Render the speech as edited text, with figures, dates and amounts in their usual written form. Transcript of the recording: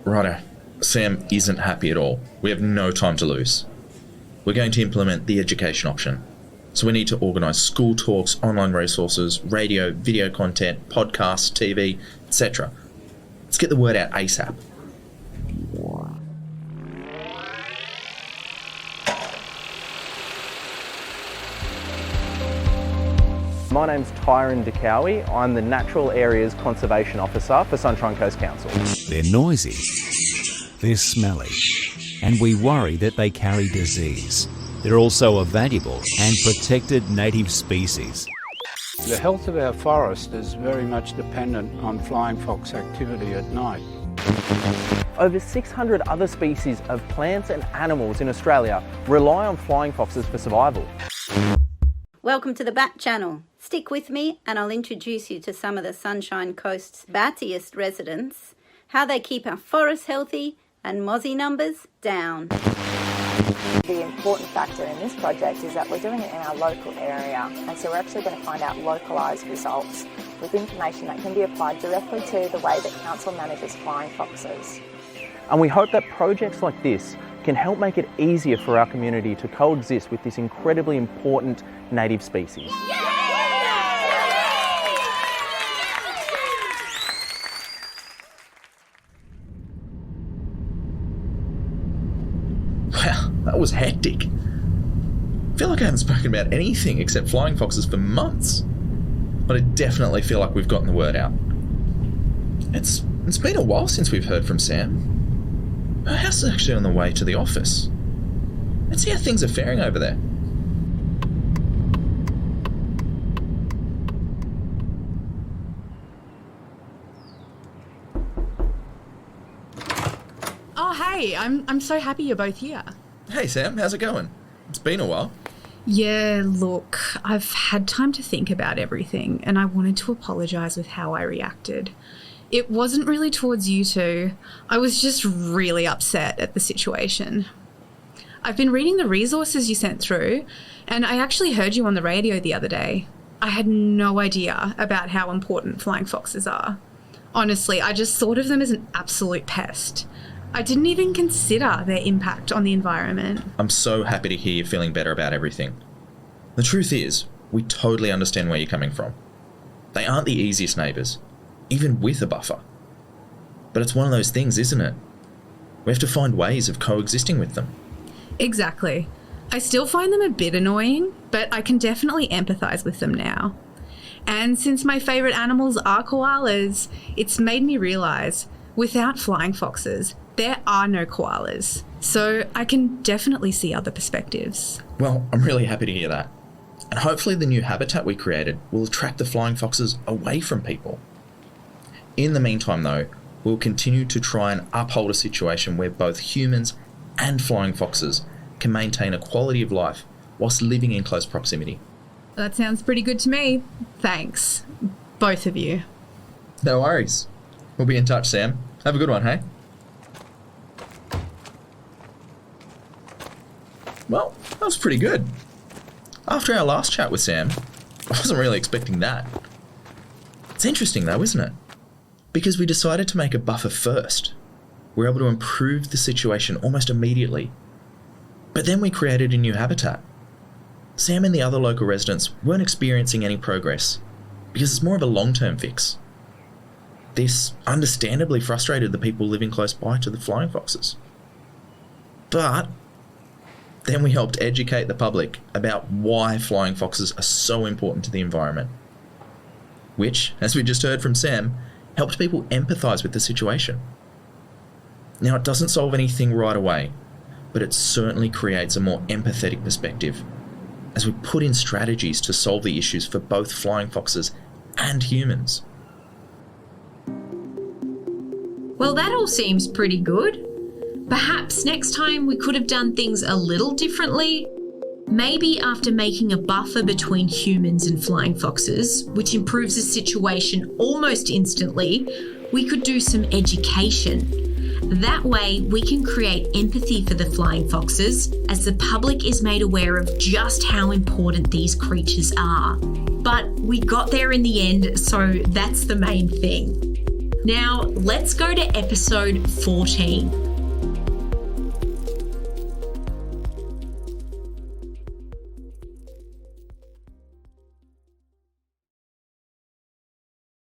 Righto. Sam isn't happy at all. We have no time to lose. We're going to implement the education option. So we need to organise school talks, online resources, radio, video content, podcasts, TV, etc. Let's get the word out ASAP. My name's Tyron DeCowie. I'm the Natural Areas Conservation Officer for Sunshine Coast Council. They're noisy, they're smelly, and we worry that they carry disease. They're also a valuable and protected native species. The health of our forest is very much dependent on flying fox activity at night. Over 600 other species of plants and animals in Australia rely on flying foxes for survival. Welcome to the Bat Channel. Stick with me and I'll introduce you to some of the Sunshine Coast's battiest residents, how they keep our forests healthy and mozzie numbers down. The important factor in this project is that we're doing it in our local area, and so we're actually going to find out localised results with information that can be applied directly to the way that council manages flying foxes. And we hope that projects like this can help make it easier for our community to coexist with this incredibly important native species. Wow, that was hectic. I feel like I haven't spoken about anything except flying foxes for months. But I definitely feel like we've gotten the word out. It's been a while since we've heard from Sam. Her house is actually on the way to the office. Let's see how things are faring over there. Oh, hey, I'm so happy you're both here. Hey Sam, how's it going? It's been a while. Yeah, look, I've had time to think about everything and I wanted to apologise with how I reacted. It wasn't really towards you two. I was just really upset at the situation. I've been reading the resources you sent through and I actually heard you on the radio the other day. I had no idea about how important flying foxes are. Honestly, I just thought of them as an absolute pest. I didn't even consider their impact on the environment. I'm so happy to hear you're feeling better about everything. The truth is, we totally understand where you're coming from. They aren't the easiest neighbours, even with a buffer. But it's one of those things, isn't it? We have to find ways of coexisting with them. Exactly. I still find them a bit annoying, but I can definitely empathise with them now. And since my favourite animals are koalas, it's made me realise, without flying foxes, there are no koalas. So I can definitely see other perspectives. Well, I'm really happy to hear that. And hopefully the new habitat we created will attract the flying foxes away from people. In the meantime though, we'll continue to try and uphold a situation where both humans and flying foxes can maintain a quality of life whilst living in close proximity. That sounds pretty good to me. Thanks, both of you. No worries. We'll be in touch, Sam. Have a good one, hey? Well, that was pretty good. After our last chat with Sam, I wasn't really expecting that. It's interesting though, isn't it? Because we decided to make a buffer first. We were able to improve the situation almost immediately. But then we created a new habitat. Sam and the other local residents weren't experiencing any progress because it's more of a long-term fix. This understandably frustrated the people living close by to the flying foxes. But then we helped educate the public about why flying foxes are so important to the environment, which, as we just heard from Sam, helped people empathise with the situation. Now, it doesn't solve anything right away, but it certainly creates a more empathetic perspective as we put in strategies to solve the issues for both flying foxes and humans. Well, that all seems pretty good. Perhaps next time we could have done things a little differently. Maybe after making a buffer between humans and flying foxes, which improves the situation almost instantly, we could do some education. That way we can create empathy for the flying foxes as the public is made aware of just how important these creatures are. But we got there in the end, so that's the main thing. Now, let's go to episode 14.